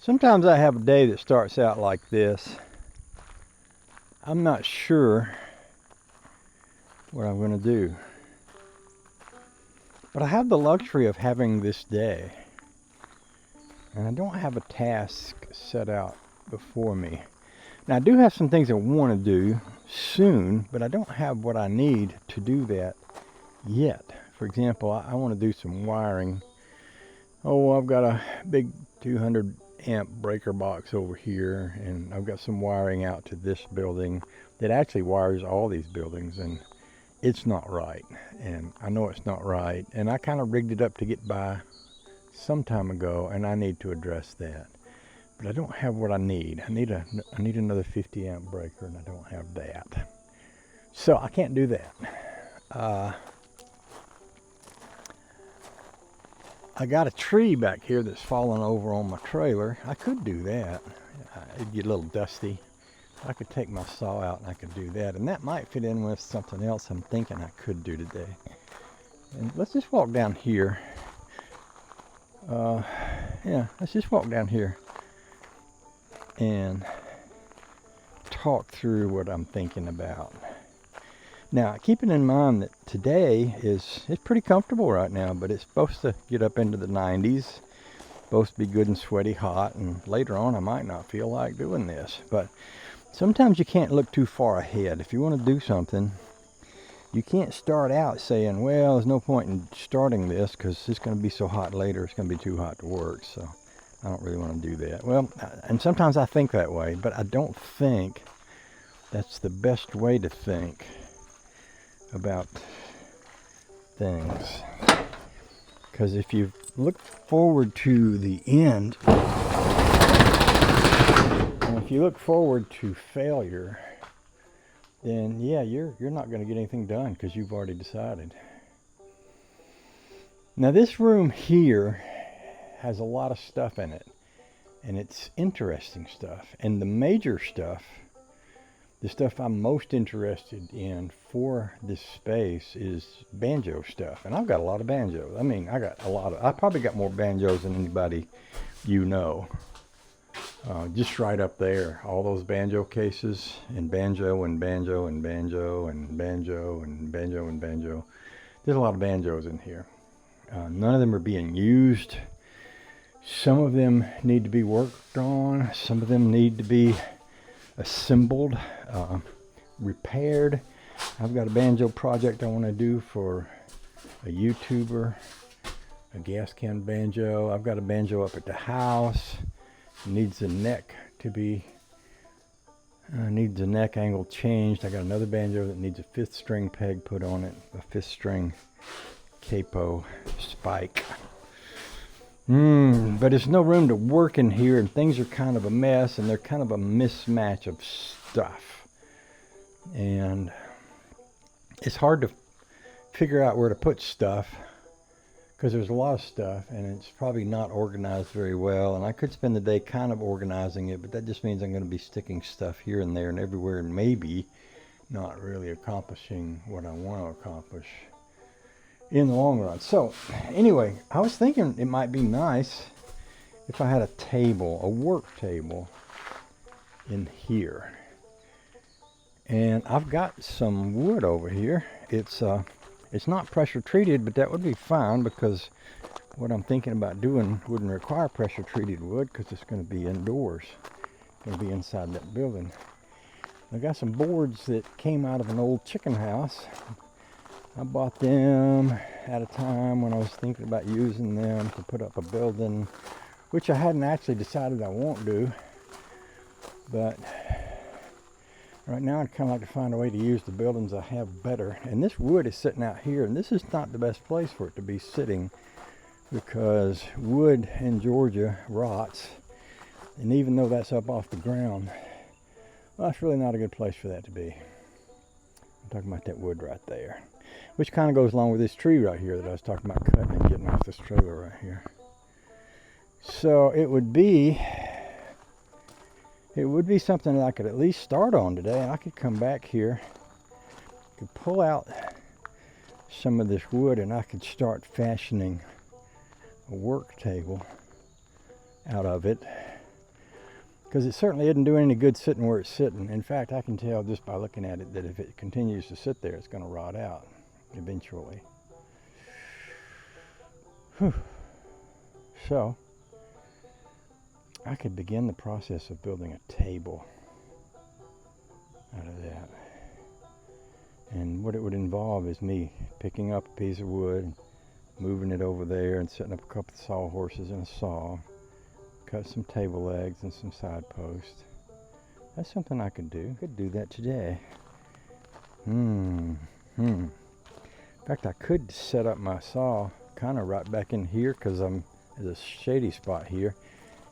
Sometimes I have a day that starts out like this. I'm not sure what I'm going to do. But I have the luxury of having this day. And I don't have a task set out before me. Now I do have some things I want to do soon, but I don't have what I need to do that yet. For example, I want to do some wiring. Oh, I've got a big 200 amp breaker box over here, and I've got some wiring out to this building that actually wires all these buildings, and it's not right, and I know it's not right, and I kind of rigged it up to get by some time ago, and I need to address that. But I don't have what I need. I need another 50 amp breaker, and I don't have that, so I can't do that. I got a tree back here that's fallen over on my trailer. I could do that. It'd get a little dusty. I could take my saw out and I could do that. And that might fit in with something else I'm thinking I could do today. And let's just walk down here. Yeah, let's just walk down here and talk through what I'm thinking about. Now, keeping in mind that today it's pretty comfortable right now, but it's supposed to get up into the 90s, supposed to be good and sweaty hot, and later on I might not feel like doing this. But sometimes you can't look too far ahead. If you want to do something, you can't start out saying, well, there's no point in starting this because it's going to be so hot later, it's going to be too hot to work, so I don't really want to do that. Well, and sometimes I think that way, but I don't think that's the best way to think about things, because if you look forward to the end, and if you look forward to failure, then yeah, you're not going to get anything done because you've already decided. Now this room here has a lot of stuff in it, and it's interesting stuff, and the major stuff, the stuff I'm most interested in for this space is banjo stuff. And I've got a lot of banjos. I mean, I probably got more banjos than anybody you know. Just right up there. All those banjo cases, and banjo and banjo and banjo and banjo and banjo and banjo. There's a lot of banjos in here. None of them are being used. Some of them need to be worked on. Some of them need to be assembled, repaired. I've got a banjo project I want to do for a YouTuber, a gas can banjo. I've got a banjo up at the house. It needs the neck to be, needs the neck angle changed. I got another banjo that needs a 5th string peg put on it, a 5th string capo spike. But there's no room to work in here, and things are kind of a mess, and they're kind of a mismatch of stuff. And it's hard to figure out where to put stuff because there's a lot of stuff, and it's probably not organized very well. And I could spend the day kind of organizing it, but that just means I'm going to be sticking stuff here and there and everywhere, and maybe not really accomplishing what I want to accomplish in the long run. So anyway, I was thinking it might be nice if I had a table, a work table in here. And I've got some wood over here. It's not pressure treated, but that would be fine because what I'm thinking about doing wouldn't require pressure treated wood because it's going to be indoors. It's going to be inside that building. I've got some boards that came out of an old chicken house. I bought them at a time when I was thinking about using them to put up a building, which I hadn't actually decided I won't do. But right now I'd kind of like to find a way to use the buildings I have better. And this wood is sitting out here, and this is not the best place for it to be sitting because wood in Georgia rots. And even though that's up off the ground, well, that's really not a good place for that to be. I'm talking about that wood right there, which kind of goes along with this tree right here that I was talking about cutting and getting off this trailer right here. So it would be something that I could at least start on today, and I could come back here, could pull out some of this wood, and I could start fashioning a work table out of it. because it certainly isn't doing any good sitting where it's sitting. In fact, I can tell just by looking at it that if it continues to sit there, it's going to rot out eventually. Whew. So I could begin the process of building a table out of that. And what it would involve is me picking up a piece of wood, moving it over there, and setting up a couple of sawhorses and a saw, cut some table legs and some side posts. That's something I could do. I could do that today. In fact, I could set up my saw kind of right back in here, because there's a shady spot here.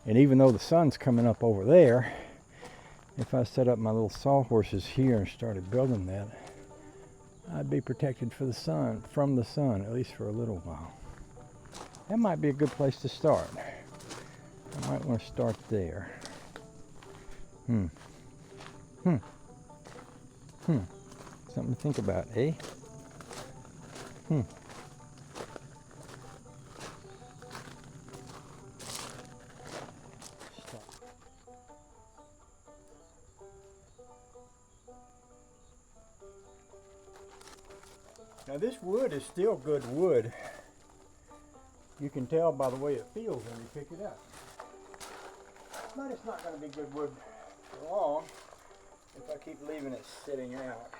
And even though the sun's coming up over there, if I set up my little sawhorses here and started building that, I'd be protected from the sun, at least for a little while. That might be a good place to start. I might want to start there. Something to think about, eh? Now this wood is still good wood. You can tell by the way it feels when you pick it up. But it's not going to be good wood for long if I keep leaving it sitting out.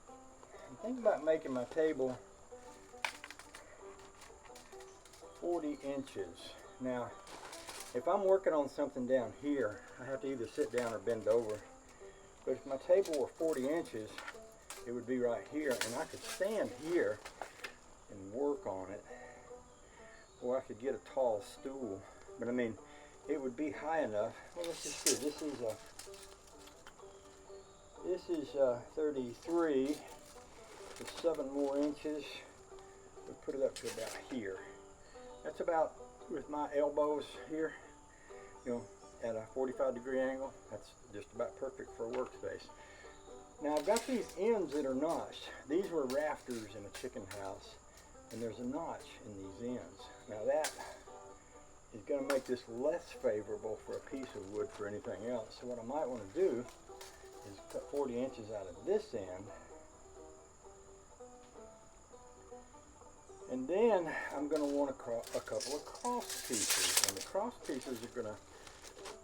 I'm thinking about making my table 40 inches. Now, if I'm working on something down here, I have to either sit down or bend over. But if my table were 40 inches, it would be right here, and I could stand here and work on it, or I could get a tall stool. But I mean, it would be high enough. Well, let's just see. This is 33. With 7 more inches, we'll put it up to about here. That's about, with my elbows here, you know, at a 45-degree angle. That's just about perfect for a workspace. Now I've got these ends that are notched. These were rafters in a chicken house, and there's a notch in these ends. Now that is going to make this less favorable for a piece of wood for anything else. So what I might want to do is cut 40 inches out of this end, and then I'm going to want a couple of cross pieces, and the cross pieces are going to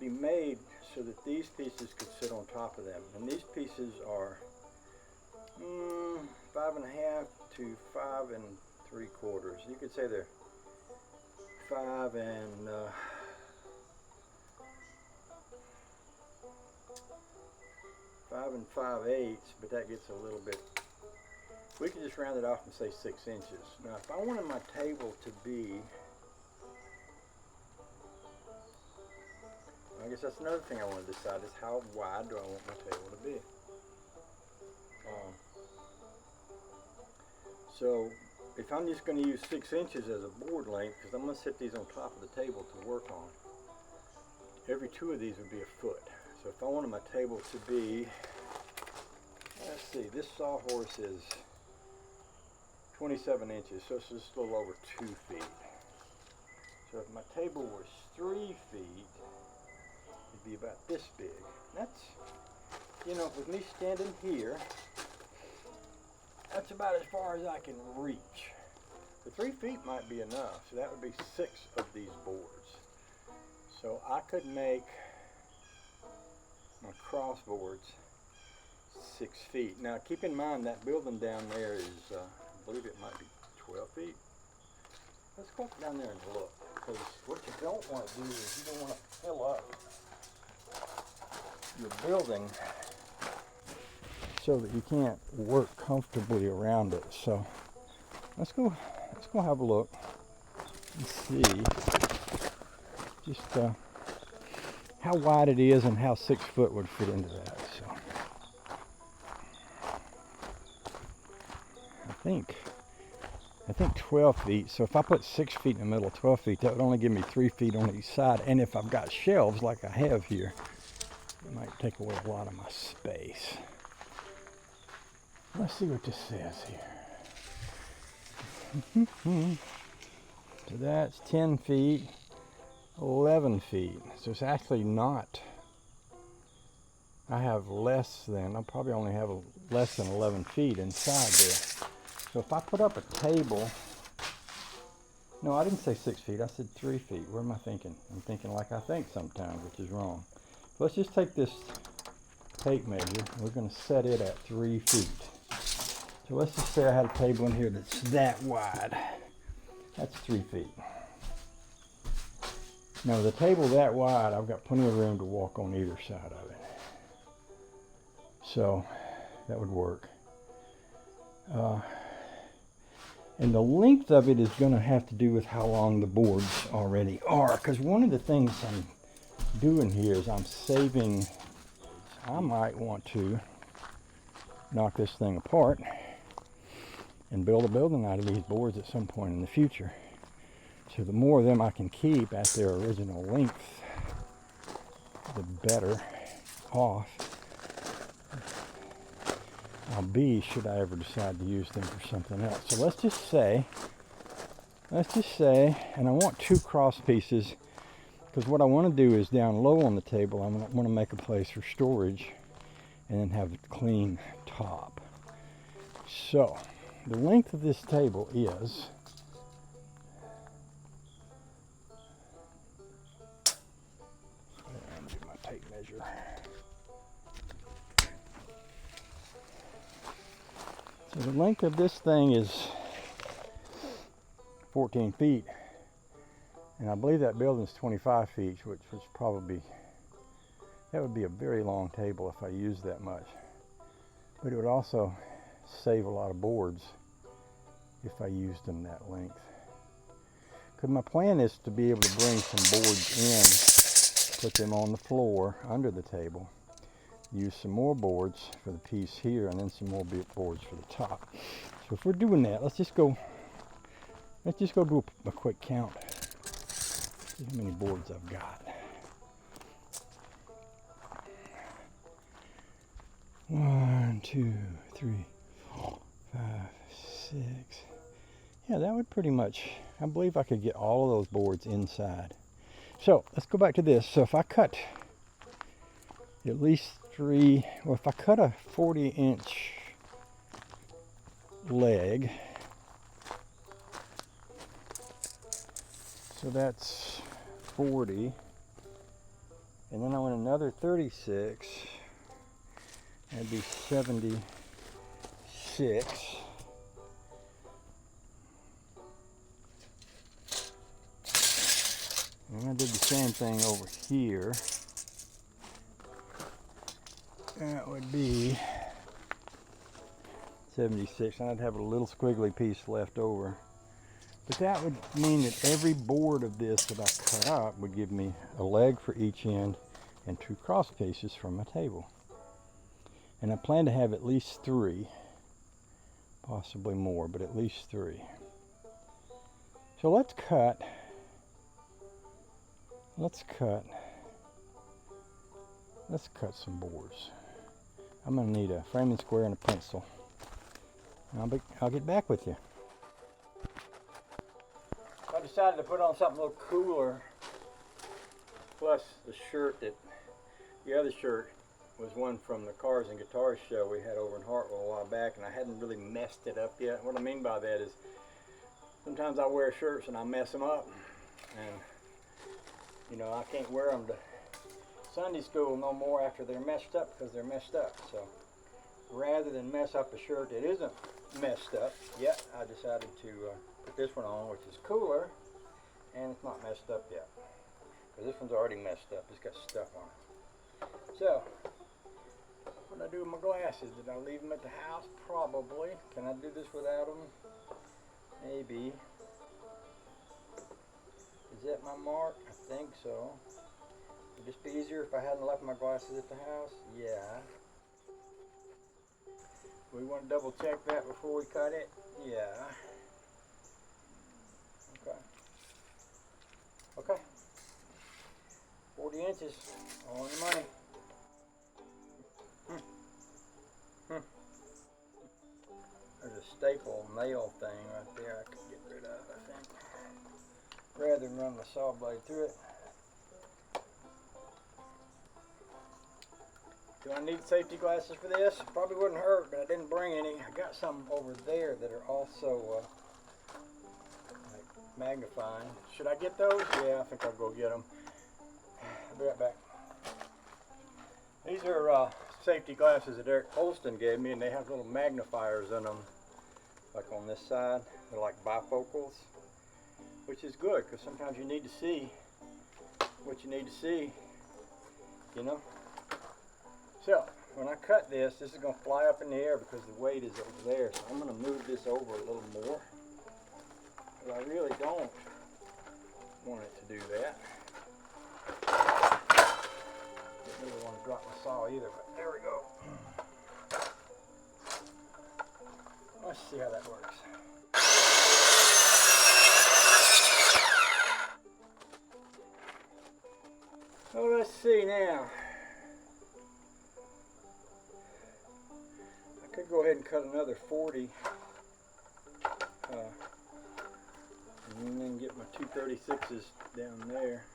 be made so that these pieces could sit on top of them. And these pieces are 5.5 to 5 3/4. You could say they're 5 5/8, but that gets a little bit. We could just round it off and say 6 inches. Now, if I wanted my table to be, I guess that's another thing I want to decide, is how wide do I want my table to be. So if I'm just going to use 6 inches as a board length, because I'm going to set these on top of the table to work on, every 2 of these would be a foot. So if I wanted my table to be, let's see, this sawhorse is 27 inches, so it's just a little over 2 feet. So if my table was 3 feet, it'd be about this big. That's, you know, with me standing here, that's about as far as I can reach. The 3 feet might be enough, so that would be 6 of these boards. So I could make my cross boards 6 feet. Now keep in mind that building down there is, I believe it might be 12 feet. Let's go down there and look, because what you don't want to do is you don't want to fill up your building so that you can't work comfortably around it. So let's go have a look and see just how wide it is and how 6 foot would fit into that. So I think 12 feet. So if I put 6 feet in the middle of 12 feet, that would only give me 3 feet on each side. And if I've got shelves like I have here, it might take away a lot of my space. Let's see what this says here. So that's 10 feet. 11 feet. So it's actually not, I have less than, I'll probably only have less than 11 feet inside there. So if I put up a table, no, I didn't say 6 feet, I said 3 feet. What am I thinking? I'm thinking like I think sometimes, which is wrong. So let's just take this tape measure. We're going to set it at 3 feet. So let's just say I had a table in here that's that wide. That's 3 feet. Now with a table that wide, I've got plenty of room to walk on either side of it. So that would work. And the length of it is going to have to do with how long the boards already are. Because one of the things I'm doing here is I'm saving, I might want to knock this thing apart and build a building out of these boards at some point in the future. So the more of them I can keep at their original length, the better off I'll be should I ever decide to use them for something else. So let's just say, and I want 2 cross pieces, because what I want to do is down low on the table, I want to make a place for storage and then have a clean top. So the length of this table is, let me do my tape measure. So the length of this thing is 14 feet, and I believe that building's 25 feet, which was probably, that would be a very long table if I used that much. But it would also save a lot of boards if I used them that length. Because my plan is to be able to bring some boards in, put them on the floor under the table, use some more boards for the piece here, and then some more boards for the top. So if we're doing that, let's just go do a quick count. See how many boards I've got. 1, 2, 3, 4, 5, 6. Yeah, that would pretty much, I believe I could get all of those boards inside. So let's go back to this. So if I cut at least 3, well, if I cut a 40-inch leg, so that's 40, and then I want another 36, that'd be 76. And I did the same thing over here. That would be 76, and I'd have a little squiggly piece left over. But that would mean that every board of this that I cut up would give me a leg for each end and 2 cross pieces for my table. And I plan to have at least 3, possibly more, but at least 3. So let's cut some boards. I'm going to need a framing square and a pencil. I'll get back with you. I decided to put on something a little cooler, plus the shirt the other shirt was one from the Cars and Guitars show we had over in Hartwell a while back, and I hadn't really messed it up yet. What I mean by that is sometimes I wear shirts and I mess them up, and you know, I can't wear them to Sunday school no more after they're messed up, because they're messed up. So rather than mess up a shirt that isn't messed up yet, I decided to put this one on, which is cooler, and it's not messed up yet, because this one's already messed up. It's got stuff on it. So what did I do with my glasses? Did I leave them at the house? Probably. Can I do this without them? Maybe. Is that my mark? I think so. Would this be easier if I hadn't left my glasses at the house? Yeah. We want to double check that before we cut it? Yeah. Okay. Okay. 40 inches on the money. There's a staple nail thing right there I could get rid of, I think. Rather than run the saw blade through it. Do I need safety glasses for this? Probably wouldn't hurt, but I didn't bring any. I got some over there that are also like magnifying. Should I get those? Yeah, I think I'll go get them. I'll be right back. These are safety glasses that Eric Holston gave me, and they have little magnifiers in them, like on this side. They're like bifocals, which is good because sometimes you need to see what you need to see, you know. So when I cut this is going to fly up in the air because the weight is over there. So I'm going to move this over a little more. But I really don't want it to do that. Didn't really want to drop my saw either, but there we go. Let's see how that works. So let's see now. I could go ahead and cut another 40 and then get my 236s down there.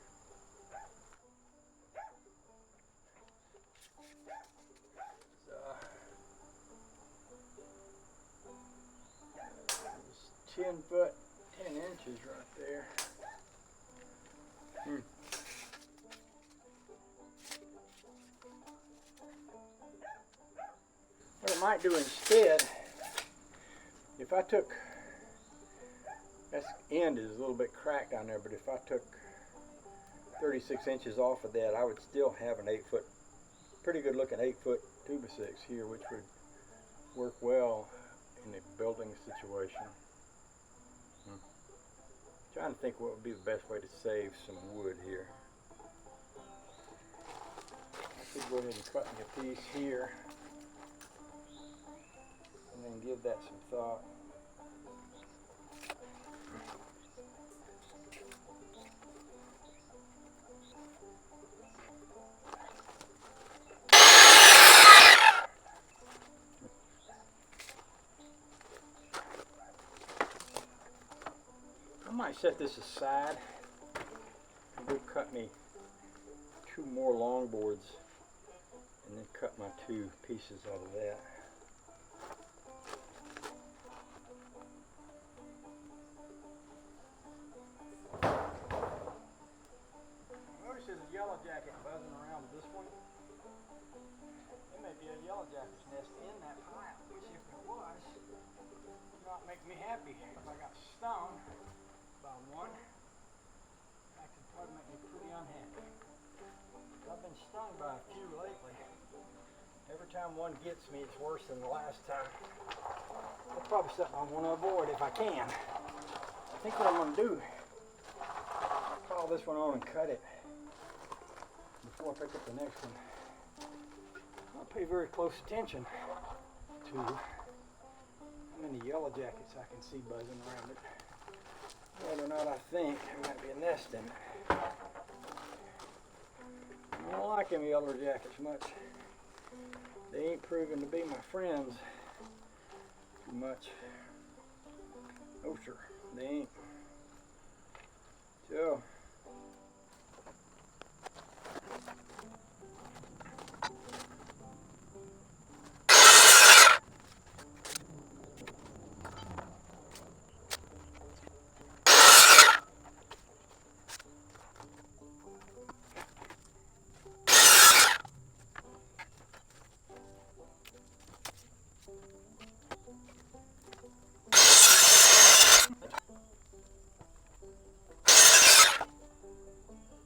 It's 10 foot, 10 inches right there. What I might do instead, if I took, this end is a little bit cracked down there, but if I took 36 inches off of that, I would still have an 8 foot, pretty good looking 8 foot tubosix here, which would work well in a building situation. Trying to think what would be the best way to save some wood here. I could go ahead and cut me a piece here and then give that some thought. I might set this aside and go cut me 2 more long boards and then cut my 2 pieces out of that. Notice there's a yellow jacket buzzing around this one. There may be a yellow jacket's nest in that pile, which if it was, would not make me happy. If I got stung by one, that could probably make me pretty unhappy. I've been stung by a few lately. Every time one gets me, it's worse than the last time. That's probably something I want to avoid if I can. I think what I'm going to do is call this one on and cut it before I pick up the next one. I'll pay very close attention to how many yellow jackets I can see buzzing around it. Whether or not I think there might be a nest in it. I don't like them yellow jackets much. They ain't proven to be my friends too much. Oh sure, they ain't. So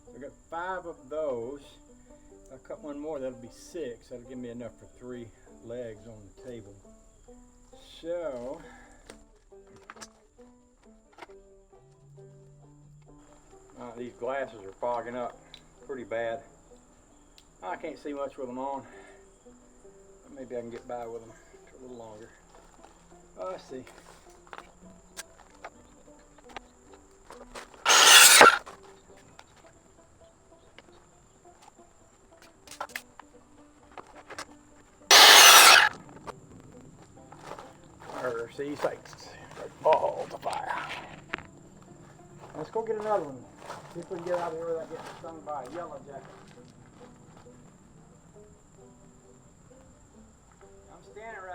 I got 5 of those. If I cut one more, that'll be 6. That'll give me enough for 3 legs on the table. So these glasses are fogging up pretty bad. I can't see much with them on. But maybe I can get by with them for a little longer. Oh, let's see. See, he's like balls of fire. Let's go get another one. See if we can get out of here without getting stung by a yellow jacket.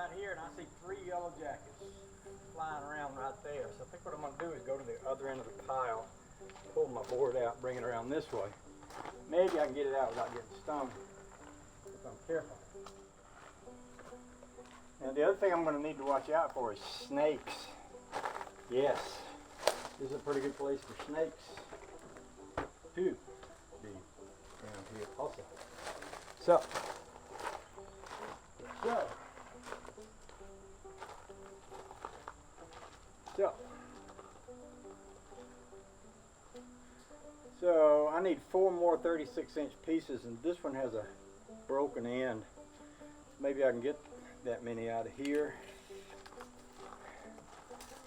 out here and I see 3 yellow jackets flying around right there. So I think what I'm going to do is go to the other end of the pile, pull my board out, bring it around this way. Maybe I can get it out without getting stung if I'm careful. Now the other thing I'm going to need to watch out for is snakes. Yes, this is a pretty good place for snakes to be around here also. So I need 4 more 36-inch pieces, and this one has a broken end. Maybe I can get that many out of here.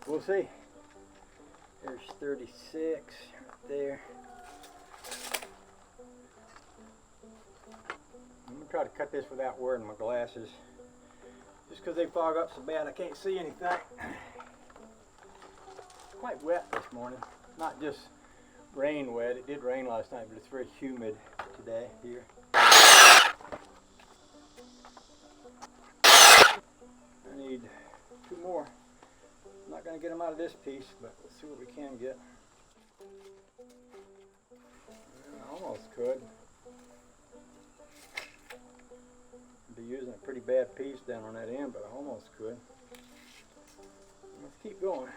We'll see. There's 36 right there. I'm going to try to cut this without wearing my glasses, just because they fog up so bad I can't see anything. It's quite wet this morning. Not just rain wet. It did rain last night, but it's very humid today here. I need 2 more. I'm not going to get them out of this piece, but let's see what we can get. I almost could. I'd be using a pretty bad piece down on that end, but I almost could. Let's keep going.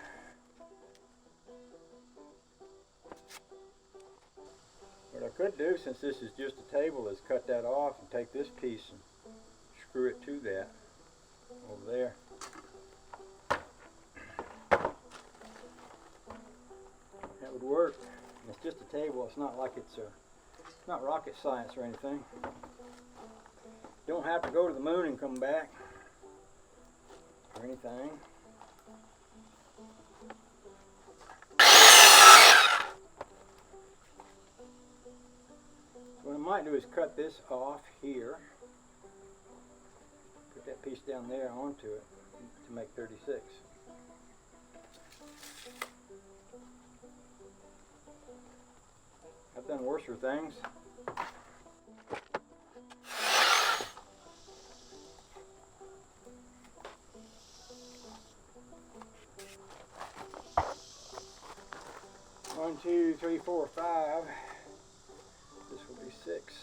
What I could do, since this is just a table, is cut that off and take this piece and screw it to that over there. That would work. It's just a table. It's not like it's not rocket science or anything. You don't have to go to the moon and come back or anything. What I might do is cut this off here, put that piece down there onto it to make 36. I've done worser things. One, 2, 3, 4, 5. This will be 6.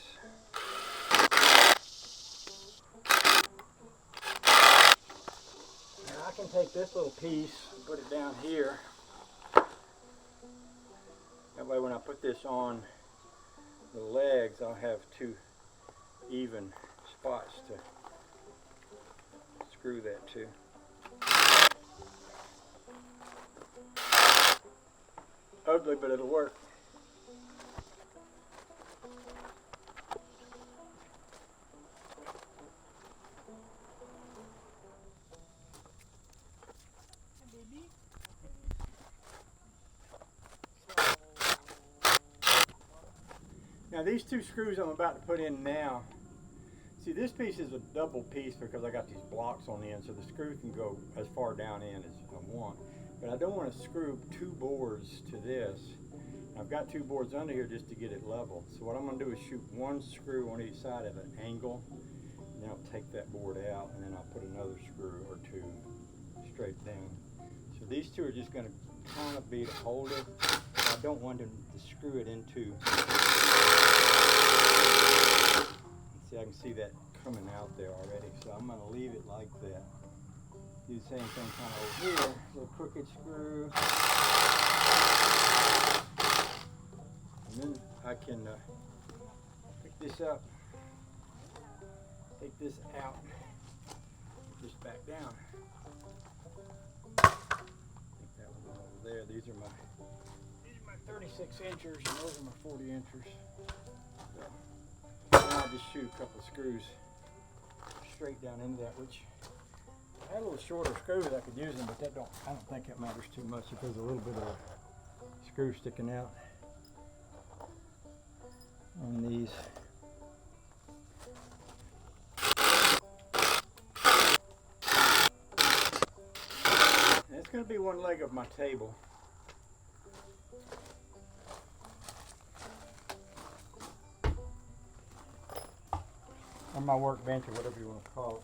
Now I can take this little piece and put it down here. That way when I put this on the legs, I'll have 2 even spots to screw that to. Ugly, but it'll work. Now these 2 screws I'm about to put in now, see this piece is a double piece because I got these blocks on the end, so the screw can go as far down in as I want. But I don't want to screw 2 boards to this. I've got 2 boards under here just to get it level. So what I'm going to do is shoot 1 screw on each side at an angle, and then I'll take that board out, and then I'll put another screw or 2 straight down. So these 2 are just going to kind of be to hold it. I don't want them to screw it into. See, I can see that coming out there already, so I'm going to leave it like that. Do the same thing kind of over here, little crooked screw. And then I can pick this up, take this out, put this back down. Take that one over there. These are my 36 inchers and those are my 40 inchers. So, now I'll just shoot a couple of screws straight down into that, which I had a little shorter screws I could use them, but that I don't think that matters too much if there's a little bit of a screw sticking out on these. And it's going to be one leg of my table. Or my workbench, or whatever you want to call it.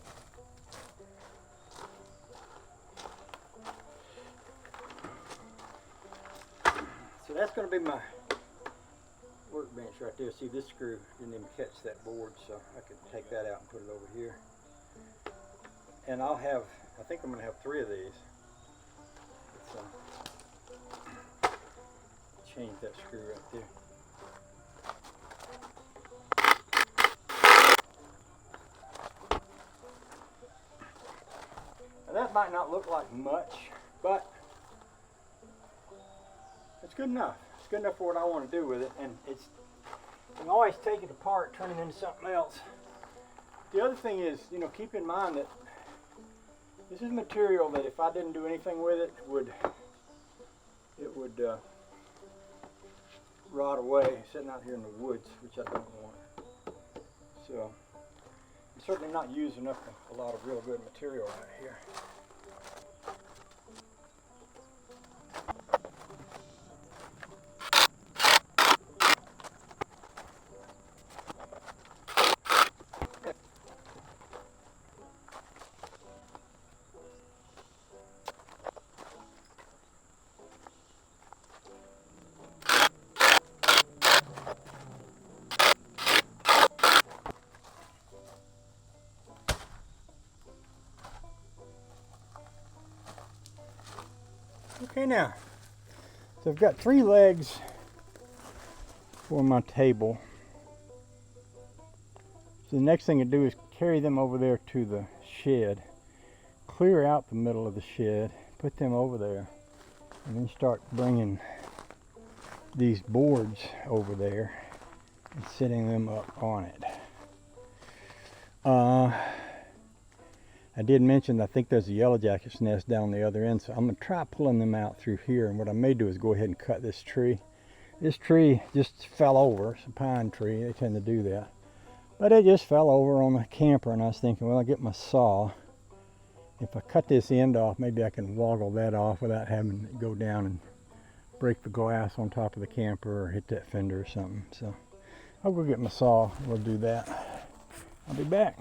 So that's going to be my workbench right there. See, this screw didn't even catch that board, so I could take that out and put it over here. And I'll have, I think I'm going to have 3 of these. Let's change that screw right there. Now that might not look like much, but it's good enough. It's good enough for what I want to do with it, and it's, you can always take it apart, turn it into something else. The other thing is, you know, keep in mind that this is material that if I didn't do anything with it, it would rot away sitting out here in the woods, which I don't want. So I'm certainly not using up a lot of real good material right here. Okay, now, so I've got 3 legs for my table. So the next thing to do is carry them over there to the shed, clear out the middle of the shed, put them over there, and then start bringing these boards over there and setting them up on it. I did mention I think there's a yellow jacket's nest down the other end, so I'm going to try pulling them out through here, and what I may do is go ahead and cut this tree. This tree just fell over. It's a pine tree. They tend to do that. But it just fell over on the camper, and I was thinking, well, I'll get my saw. If I cut this end off, maybe I can woggle that off without having to go down and break the glass on top of the camper or hit that fender or something. So I'll go get my saw. We'll do that. I'll be back.